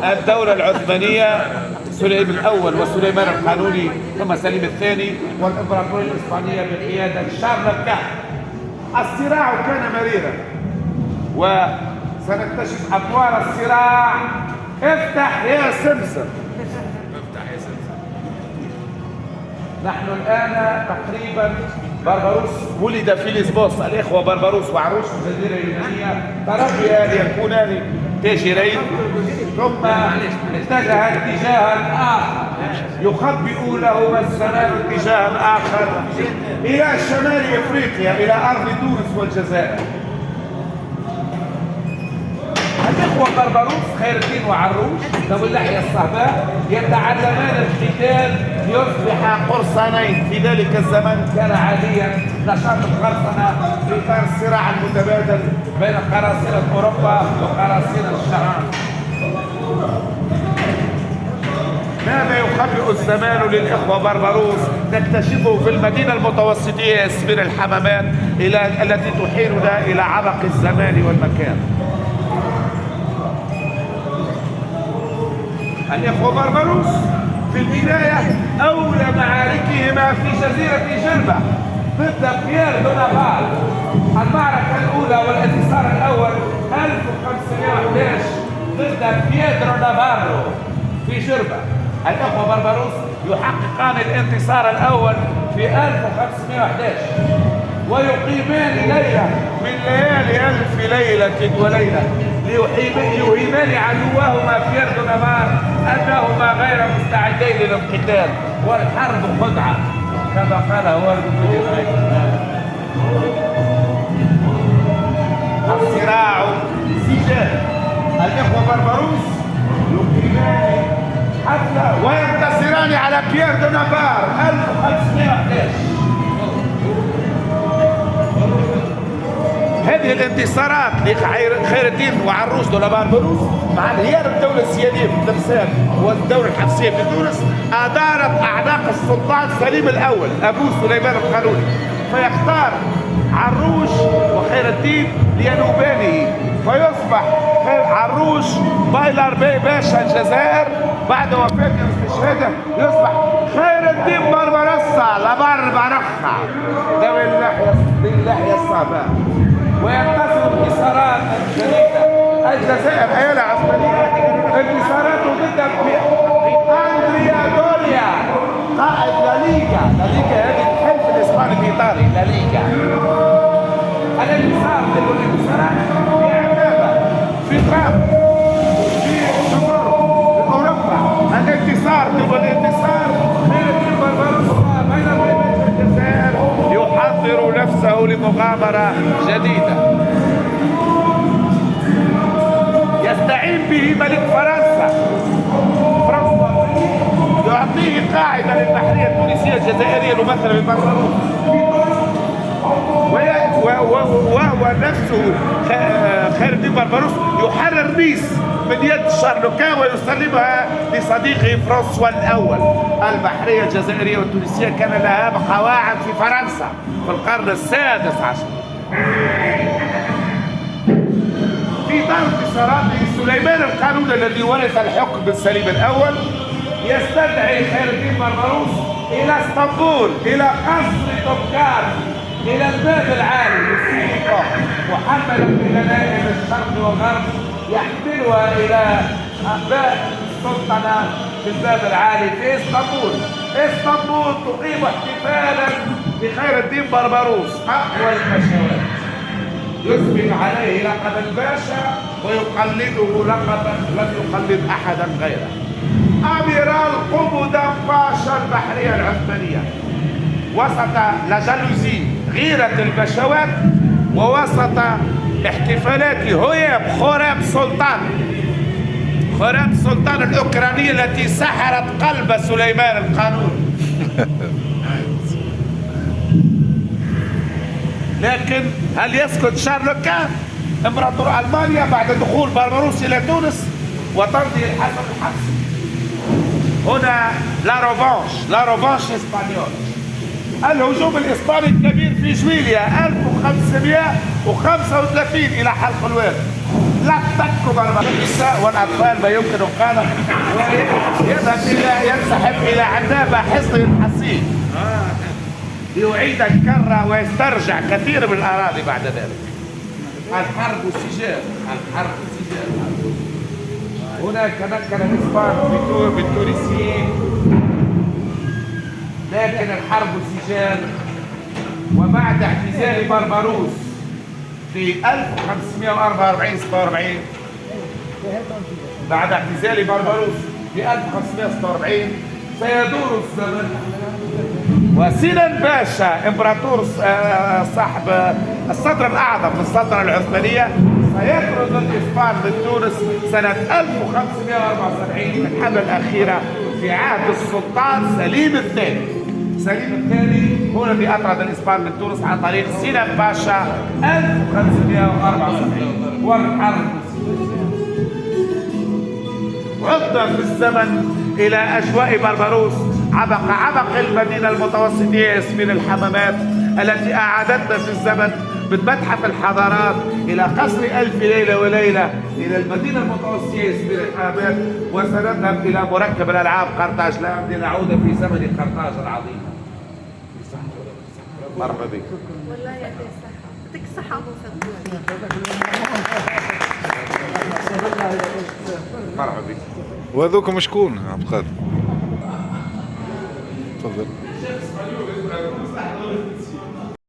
الدولة العثمانية سليم الأول وسليمان القانوني ثم سليم الثاني والإمبراطورية الإسبانية بقيادة شارل كان. الصراع كان مريرا وسنكتشف أطوار الصراع. افتح يا سمسم. نحن الآن تقريبا بربروس ولد في ليسبوس، الإخوة بربروس وعروش الجزيرة اليونانية تربيا ليكونان تاجرين، ثم اتجه اتجاها آخر يخبئ لهما الزمان اتجاها آخر إلى شمال إفريقيا، إلى أرض تونس والجزائر. الإخوة بربروس خير الدين وعروش ذوي اللحية الصهباء يتعلمان القتال ليصبح قرصانين. في ذلك الزمن كان عاديا نشاط القرصنة في إطار الصراع المتبادل بين قراصنة أوروبا وقراصنة الشرق. ماذا يخبئ الزمان للإخوة بربروس؟ نكتشفه في المدينة المتوسطية ياسمين الحمامات التي تحيلنا إلى عبق الزمان والمكان. الإخوة بربروس في البداية أولى معاركهما في جزيرة جربة ضد بيير دونافال. المعركة الأولى والانتصار الأول 1511 ضد بييدرو نافارو في جربة. الإخوة بربروس يحققان الانتصار الأول في 1511 ويقيمان ليلة من ليالي ألف ليلة وليلة ليوهمان عدوهما بيير دونافال أنهما غير مستعدين للقتال والحرب خدعة كما قال والد المدير. الصراع سجال. الإخوة بربروس يقيمان حتى وينتصران على بيير دونافال 1511. هذه الانتصارات لخير الدين وعروش دولة بربروس مع انهيار الدولة السيادية في تمثال والدولة الحبسية في تونس أدارت أعناق السلطان سليم الأول أبو سليمان القانوني، فيختار عروش وخير الدين لينوبانه، فيصبح عروش بايلر بي باشا الجزائر بعد وفاته واستشهاده، يصبح خير الدين بربرصة لبربرخة ذوي اللحية الصعباء، وينتصر انتصارات جديدة. الجزائر أيالها عثمانية انتصاراته ضد أندريا دوليا قائد لاليغا. هذه الحلف الإسباني الإيطالي لاليغا. الانتصار ضد الانتصارات في عمامة في طراب في شمال أوروبا. الانتصار ضد الانتصار خير الدين بربروس بين الجزائر يحضر نفسه لمغامرة جديدة يستعين به ملك فرنسا يعطيه قاعدة للبحرية التونسية الجزائرية الممثلة ببربروس، وهو نفسه خير الدين بربروس يحرر نيس من يد شارلوكان ويسلمها لصديقه فرانسوا الأول. البحرية الجزائرية والتونسية كان لها قواعد في فرنسا في القرن السادس عشر. في دار انتصاراته سليمان القانوني الذي ورث الحكم من سليم الأول يستدعي خير الدين بربروس إلى اسطنبول، إلى قصر توبكان، إلى الباب العالي للسيطة، محملا بغنائم الشرق والغرب يحملها إلى باب السلطنة في الباب العالي في اسطنبول. اسطنبول تقيم احتفالا بخير الدين بربروس أقوى المشاوات، يسبق عليه لقب الباشا ويقلده لقبا لم يقلد أحدا غيره. أميرال قبودان باشا البحرية العثمانية وسط لجالوزي غيرة البشوات ووسط احتفالات هويب خورم سلطان الأوكرانية التي سحرت قلب سليمان القانوني. لكن هل يسكت شارلوكان امبراطور ألمانيا بعد دخول بربروس إلى تونس وطرده الحسن الحبسي؟ هنا لا روفانش اسبانيول. الهجوم الإسباني الكبير في جويليا 1535 إلى حلق الواد لا تقرب النساء والأطفال ما يمكن قاله ويذهب إلى ينسحب إلى عنابة حصن حصين ليعيد الكرة ويسترجع كثير من الأراضي بعد ذلك. الحرب والسجال، الحرب والسجال. هناك نكل الإسبان بالتونسيين، لكن الحرب والسجال وبعد اعتزال بربروس في 1544 بعد اعتزال بربروس في 1546 سيدور الزمن وسنان باشا امبراطور صاحب الصدر الاعظم من السلطنه العثمانيه سيطرد الاسبان من تونس سنه 1574 في الحمله الاخيره في عهد السلطان سليم الثاني. سليم الثاني هو الذي اطرد الاسبان من تونس عن طريق سنان باشا 1574 والحرب. عدنا في الزمن الى اجواء بربروس عبق المدينه المتوسطيه ياسمين الحمامات التي اعادتنا في الزمن من متحف الحضارات الى قصر الف ليله وليله الى المدينه المتوسطيه ياسمين الحمامات وسنذهب الى مركب الالعاب قرطاج لنعود في زمن قرطاج العظيم. مرحبا بك. والله يعطيك الصحة. يعطيك الصحة مرحبا بك. وهذوكم شكون عبد القادر؟ تفضل.